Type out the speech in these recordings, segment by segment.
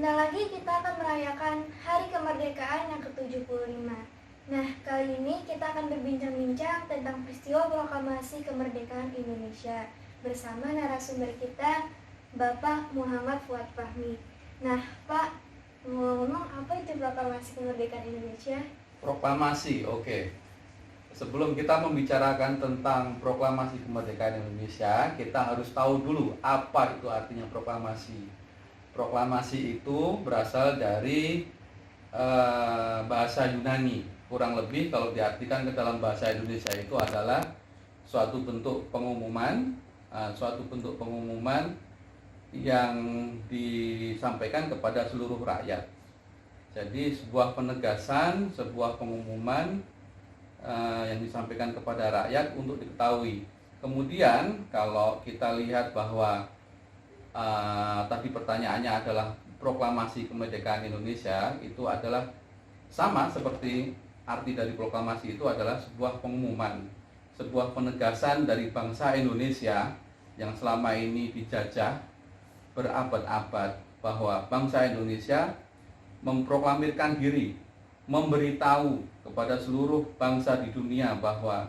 Sebentar lagi kita akan merayakan Hari Kemerdekaan yang ke-75. Nah, kali ini kita akan berbincang-bincang tentang peristiwa proklamasi kemerdekaan Indonesia bersama narasumber kita, Bapak Muhammad Fuad Fahmi. Nah, Pak, ngomong apa itu proklamasi kemerdekaan Indonesia? Proklamasi, oke. Sebelum kita membicarakan tentang proklamasi kemerdekaan Indonesia, kita harus tahu dulu apa itu artinya proklamasi. Proklamasi itu berasal dari bahasa Yunani. Kurang lebih kalau diartikan ke dalam bahasa Indonesia itu adalah suatu bentuk pengumuman yang disampaikan kepada seluruh rakyat. Jadi sebuah penegasan, sebuah pengumuman yang disampaikan kepada rakyat untuk diketahui. Kemudian kalau kita lihat bahwa tadi pertanyaannya adalah proklamasi kemerdekaan Indonesia, itu adalah sama seperti arti dari proklamasi itu adalah sebuah pengumuman, sebuah penegasan dari bangsa Indonesia yang selama ini dijajah berabad-abad, bahwa bangsa Indonesia memproklamirkan diri, memberitahu kepada seluruh bangsa di dunia bahwa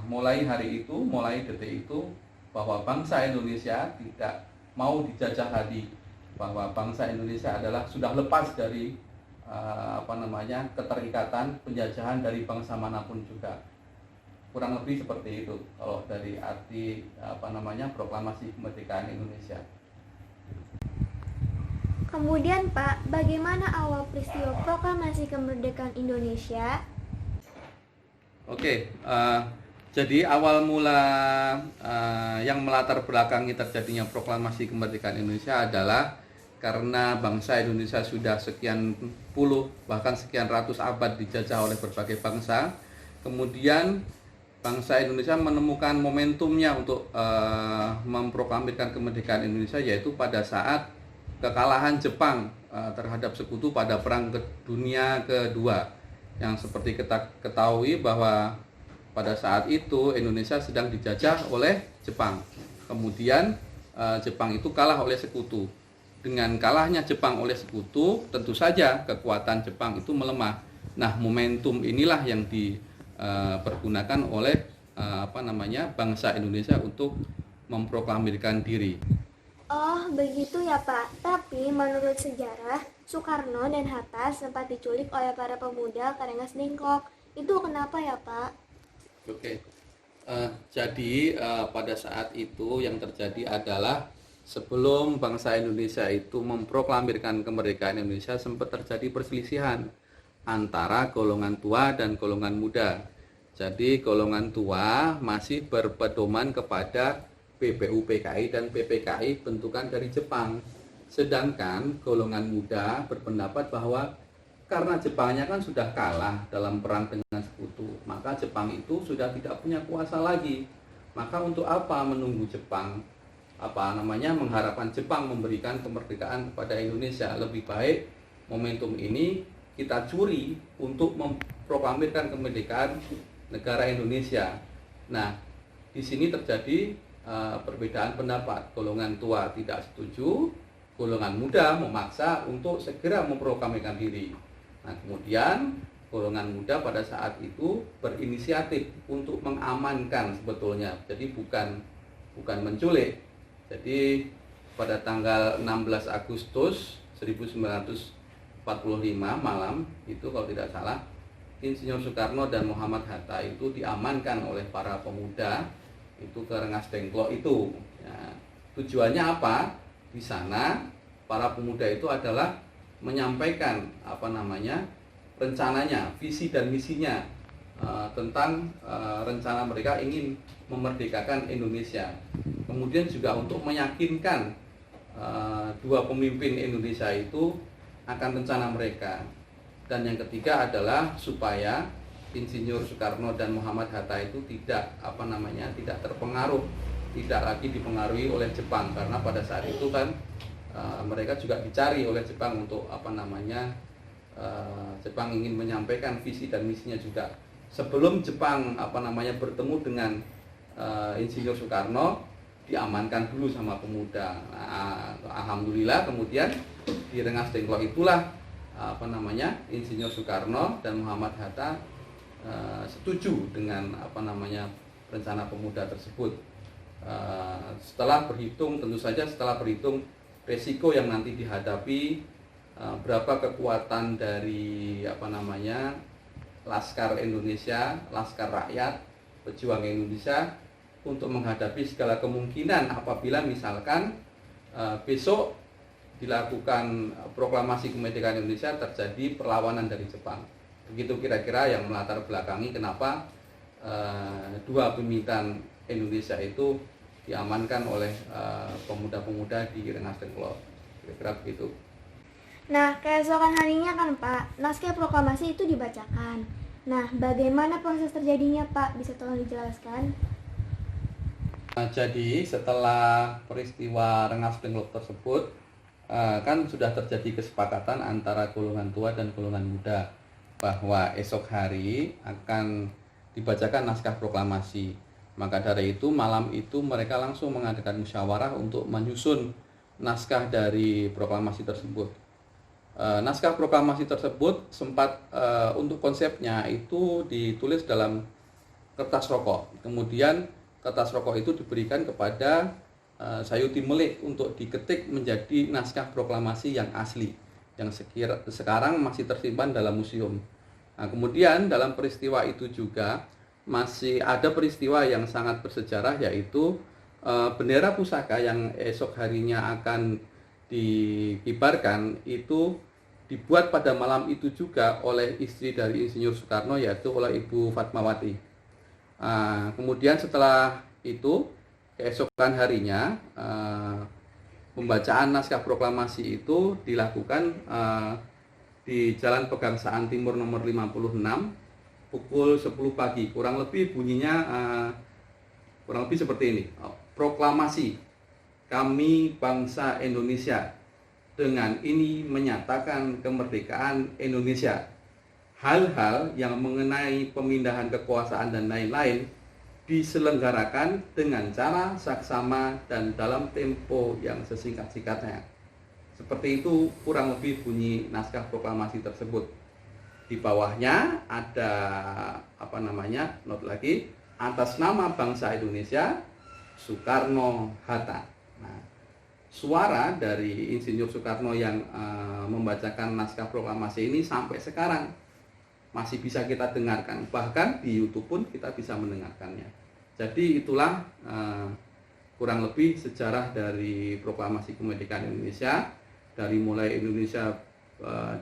mulai hari itu, mulai detik itu, bahwa bangsa Indonesia tidak mau dijajah lagi, bahwa bangsa Indonesia adalah sudah lepas dari keterikatan penjajahan dari bangsa manapun juga. Kurang lebih seperti itu kalau dari arti proklamasi kemerdekaan Indonesia. Kemudian Pak, bagaimana awal peristiwa proklamasi kemerdekaan Indonesia? Oke, jadi awal mula yang melatar belakangi terjadinya proklamasi kemerdekaan Indonesia adalah karena bangsa Indonesia sudah sekian puluh bahkan sekian ratus abad dijajah oleh berbagai bangsa. Kemudian bangsa Indonesia menemukan momentumnya untuk memproklamirkan kemerdekaan Indonesia, yaitu pada saat kekalahan Jepang terhadap sekutu pada Perang Dunia Kedua, yang seperti kita ketahui bahwa pada saat itu Indonesia sedang dijajah oleh Jepang. Kemudian Jepang itu kalah oleh sekutu. Dengan kalahnya Jepang oleh sekutu, tentu saja kekuatan Jepang itu melemah. Nah, momentum inilah yang dipergunakan oleh bangsa Indonesia untuk memproklamirkan diri. Oh, begitu ya Pak. Tapi menurut sejarah, Soekarno dan Hatta sempat diculik oleh para pemuda Karengas Dengklok. Itu kenapa ya Pak? Oke. Jadi pada saat itu yang terjadi adalah sebelum bangsa Indonesia itu memproklamirkan kemerdekaan Indonesia, sempat terjadi perselisihan antara golongan tua dan golongan muda. Jadi golongan tua masih berpedoman kepada PBU-PKI dan PPKI bentukan dari Jepang. Sedangkan golongan muda berpendapat bahwa karena Jepangnya kan sudah kalah dalam perang dengan sekutu, maka Jepang itu sudah tidak punya kuasa lagi. Maka untuk apa menunggu Jepang? Mengharapkan Jepang memberikan kemerdekaan kepada Indonesia. Lebih baik momentum ini kita curi untuk memproklamirkan kemerdekaan negara Indonesia. Nah, di sini terjadi perbedaan pendapat. Golongan tua tidak setuju, golongan muda memaksa untuk segera memproklamirkan diri. Nah, kemudian golongan muda pada saat itu berinisiatif untuk mengamankan sebetulnya. Jadi bukan menculik. Jadi pada tanggal 16 Agustus 1945 malam itu kalau tidak salah, Insinyur Soekarno dan Muhammad Hatta itu diamankan oleh para pemuda itu ke Rengas Dengklok itu. Ya, tujuannya apa? Di sana para pemuda itu adalah menyampaikan rencananya, visi dan misinya tentang rencana mereka ingin memerdekakan Indonesia. Kemudian juga untuk meyakinkan dua pemimpin Indonesia itu akan rencana mereka. Dan yang ketiga adalah supaya Insinyur Soekarno dan Muhammad Hatta itu tidak terpengaruh, tidak lagi dipengaruhi oleh Jepang, karena pada saat itu kan mereka juga dicari oleh Jepang untuk Jepang ingin menyampaikan visi dan misinya juga. Sebelum Jepang bertemu dengan Insinyur Soekarno, diamankan dulu sama pemuda. Nah, alhamdulillah kemudian di Rengas Dengklok itulah Insinyur Soekarno dan Muhammad Hatta setuju dengan rencana pemuda tersebut. Setelah berhitung resiko yang nanti dihadapi, berapa kekuatan dari Laskar Indonesia, Laskar Rakyat, Pejuang Indonesia untuk menghadapi segala kemungkinan apabila misalkan besok dilakukan proklamasi kemerdekaan Indonesia terjadi perlawanan dari Jepang. Begitu kira-kira yang melatar belakangi kenapa dua pemimpinan Indonesia itu diamankan oleh pemuda-pemuda di Rengas Dengklok. Kira-kira begitu. Nah, keesokan harinya kan Pak, naskah proklamasi itu dibacakan. Nah, bagaimana proses terjadinya Pak? Bisa tolong dijelaskan? Jadi setelah peristiwa Rengas Dengklok tersebut, kan sudah terjadi kesepakatan antara golongan tua dan golongan muda bahwa esok hari akan dibacakan naskah proklamasi. Maka dari itu malam itu mereka langsung mengadakan musyawarah untuk menyusun naskah dari proklamasi tersebut. Naskah proklamasi tersebut sempat untuk konsepnya itu ditulis dalam kertas rokok. Kemudian kertas rokok itu diberikan kepada Sayuti Melik untuk diketik menjadi naskah proklamasi yang asli, yang sekarang masih tersimpan dalam museum. Nah, kemudian dalam peristiwa itu juga masih ada peristiwa yang sangat bersejarah, yaitu bendera pusaka yang esok harinya akan dikibarkan itu dibuat pada malam itu juga oleh istri dari Insinyur Soekarno, yaitu oleh Ibu Fatmawati. Kemudian setelah itu keesokan harinya pembacaan naskah proklamasi itu dilakukan di Jalan Pegangsaan Timur nomor 56 pukul 10 pagi. Kurang lebih bunyinya kurang lebih seperti ini. Proklamasi, kami bangsa Indonesia dengan ini menyatakan kemerdekaan Indonesia. Hal-hal yang mengenai pemindahan kekuasaan dan lain-lain diselenggarakan dengan cara saksama dan dalam tempo yang sesingkat-singkatnya. Seperti itu kurang lebih bunyi naskah proklamasi tersebut. Di bawahnya ada not lagi, atas nama bangsa Indonesia, Soekarno Hatta. Nah, suara dari Insinyur Soekarno yang membacakan naskah proklamasi ini sampai sekarang masih bisa kita dengarkan, bahkan di YouTube pun kita bisa mendengarkannya. Jadi itulah kurang lebih sejarah dari proklamasi kemerdekaan Indonesia, dari mulai Indonesia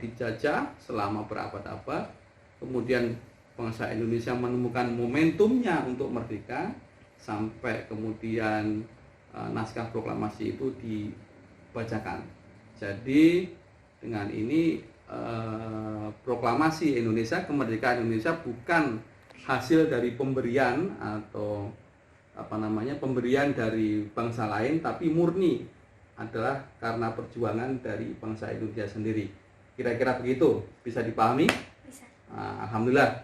dijajah selama berabad-abad, kemudian bangsa Indonesia menemukan momentumnya untuk merdeka, sampai kemudian naskah proklamasi itu dibacakan. Jadi dengan ini proklamasi Indonesia, kemerdekaan Indonesia bukan hasil dari pemberian atau pemberian dari bangsa lain, tapi murni adalah karena perjuangan dari bangsa Indonesia sendiri. Kira-kira begitu, bisa dipahami? Bisa. Alhamdulillah.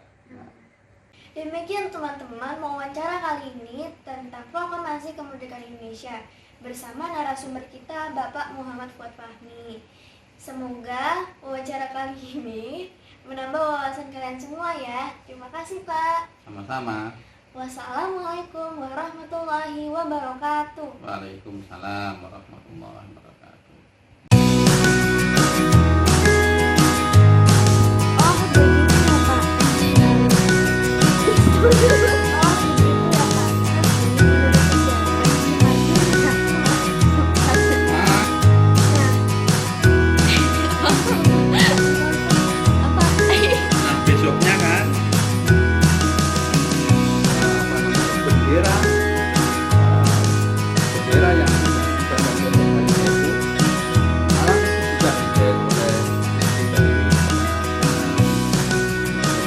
Demikian teman-teman wawancara kali ini tentang proklamasi kemerdekaan Indonesia bersama narasumber kita Bapak Muhammad Fuad Fahmi. Semoga wawancara kali ini menambah wawasan kalian semua ya. Terima kasih Pak. Sama-sama. Wassalamualaikum warahmatullahi wabarakatuh. Waalaikumsalam warahmatullahi wabarakatuh. Oh, begitu ya Pak. Oh, begitu ya Pak. Besoknya kan bendera yang dibacakan oleh itu malah sudah dijahit oleh istri dari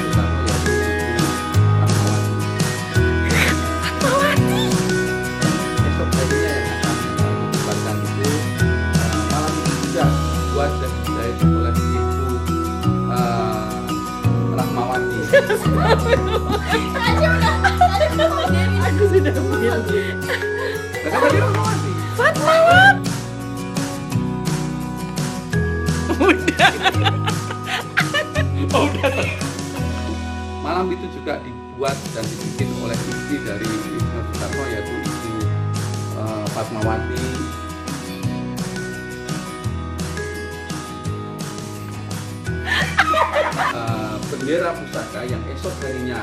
Soekarno, yaitu Fatmawati. Esok harinya yang akan dikibarkan itu malam itu sudah dibuat dan dijahit oleh Ibu Rahmawati. Aku sudah punya. Kakak tadi Rahmawati. Fatmawati. Oh, udah. Malam itu juga dibuat dan dibikin oleh istri dari Insinyur Soekarno, yaitu Ibu Fatmawati. Bendera pusaka yang esok harinya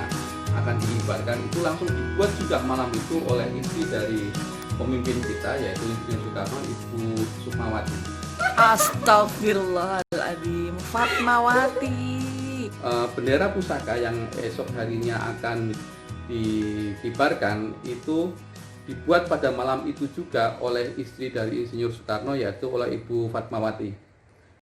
akan dikibarkan itu langsung dibuat juga malam itu oleh istri dari pemimpin kita, yaitu Insinyur Soekarno, Ibu Sukmawati. Astagfirullahaladzim, Fatmawati. Bendera pusaka yang esok harinya akan dikibarkan itu dibuat pada malam itu juga oleh istri dari Insinyur Soekarno, yaitu oleh Ibu Fatmawati.